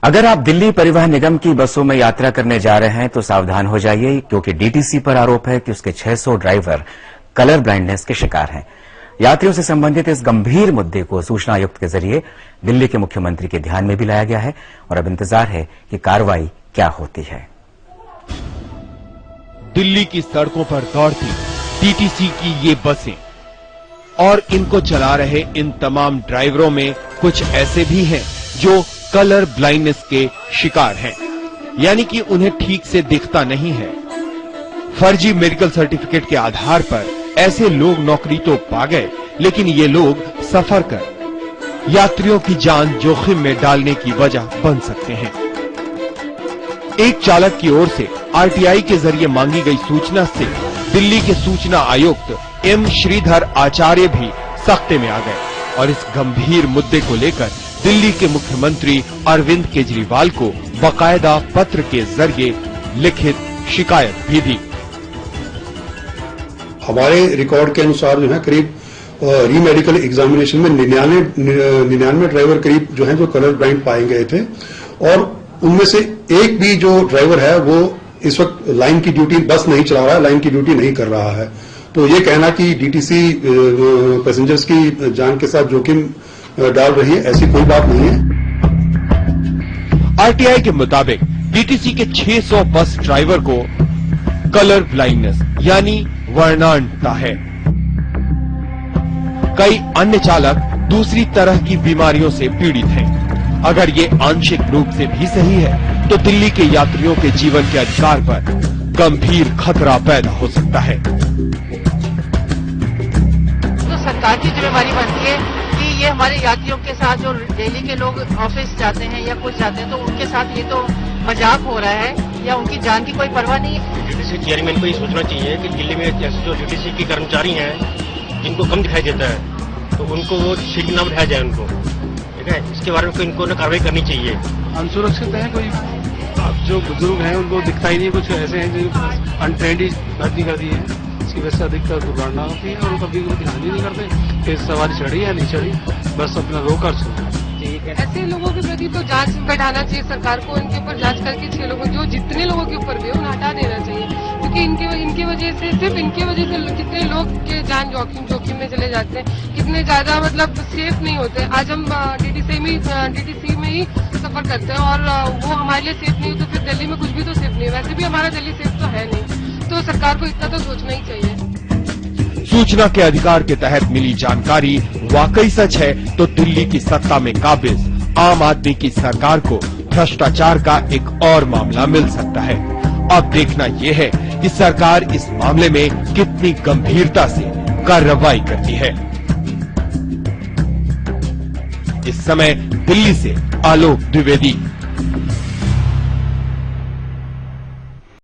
अगर आप दिल्ली परिवहन निगम की बसों में यात्रा करने जा रहे हैं तो सावधान हो जाइए, क्योंकि डीटीसी पर आरोप है कि उसके 600 ड्राइवर कलर ब्लाइंडनेस के शिकार हैं। यात्रियों से संबंधित इस गंभीर मुद्दे को सूचना आयुक्त के जरिए दिल्ली के मुख्यमंत्री के ध्यान में भी लाया गया है और अब इंतजार है कि कार्रवाई क्या होती है। दिल्ली की सड़कों पर दौड़ती डीटीसी की ये बसें और इनको चला रहे इन तमाम ड्राइवरों में कुछ ऐसे भी हैं जो कलर ब्लाइंडनेस के शिकार हैं, यानी कि उन्हें ठीक से दिखता नहीं है। फर्जी मेडिकल सर्टिफिकेट के आधार पर ऐसे लोग नौकरी तो पा गए, लेकिन ये लोग सफर कर यात्रियों की जान जोखिम में डालने की वजह बन सकते हैं। एक चालक की ओर से आरटीआई के जरिए मांगी गई सूचना से दिल्ली के सूचना आयुक्त एम श्रीधर आचार्य भी सख्ते में आ गए और इस गंभीर मुद्दे को लेकर दिल्ली के मुख्यमंत्री अरविंद केजरीवाल को बाकायदा पत्र के जरिए लिखित शिकायत भी दी। हमारे रिकॉर्ड के अनुसार जो है करीब री मेडिकल एग्जामिनेशन में 99 ड्राइवर करीब जो है जो कलर ब्लाइंड पाए गए थे और उनमें से एक भी जो ड्राइवर है वो इस वक्त लाइन की ड्यूटी बस नहीं चला रहा है, लाइन की ड्यूटी नहीं कर रहा है। तो ये कहना कि डीटीसी पैसेंजर्स की जान के साथ जोखिम डाल रही है, ऐसी कोई बात नहीं है। आरटीआई के मुताबिक डीटीसी के 600 बस ड्राइवर को कलर ब्लाइंडनेस यानी वर्णांधता है। कई अन्य चालक दूसरी तरह की बीमारियों से पीड़ित हैं। अगर ये आंशिक रूप से भी सही है तो दिल्ली के यात्रियों के जीवन के अधिकार पर गंभीर खतरा पैदा हो सकता है। तो सरकार की जिम्मेदारी बनती है कि ये हमारे यात्रियों के साथ जो दिल्ली के लोग ऑफिस जाते हैं या कुछ जाते हैं तो उनके साथ ये तो मजाक हो रहा है या उनकी जान की कोई परवाह नहीं है। डीटीसी चेयरमैन को ये सोचना चाहिए कि दिल्ली में ऐसे जो डीटीसी के कर्मचारी हैं जिनको कम दिखाई देता है तो उनको वो सीट न बिठाया जाए उनको, ठीक है। इसके बारे में इनको कार्रवाई करनी चाहिए। अनसुरक्षित है कोई, अब जो बुजुर्ग हैं उनको दिखता ही नहीं, कुछ ऐसे हैं जो अनट्रेंड ही भर्ती कर दी है, इसकी वजह से अधिकतर दुर्घटना होती है और कभी कोई ध्यान ही नहीं करते कि सवारी चढ़ी या नहीं चढ़ी, बस अपना रोकर सुन। ऐसे लोगों के प्रति तो जांच बैठाना चाहिए सरकार को, इनके ऊपर जांच करके 6 लोगों जो जितने लोगों के ऊपर भी उन्हें हटा देना चाहिए, क्योंकि इनके वजह से सिर्फ इनके वजह से कितने लोग के जान जोखिम में चले जाते हैं, कितने ज्यादा मतलब सेफ नहीं होते। आज हम डीटीसी में ही सफर करते हैं और वो हमारे लिए सेफ नहीं हो तो फिर दिल्ली में कुछ भी तो सेफ नहीं है। वैसे भी हमारा दिल्ली सेफ तो है नहीं, तो सरकार को इतना तो सोचना ही चाहिए। सूचना के अधिकार के तहत मिली जानकारी वाकई सच है तो दिल्ली की सत्ता में काबिज आम आदमी की सरकार को भ्रष्टाचार का एक और मामला मिल सकता है। अब देखना यह है कि सरकार इस मामले में कितनी गंभीरता से कार्रवाई करती है। इस समय दिल्ली से आलोक द्विवेदी,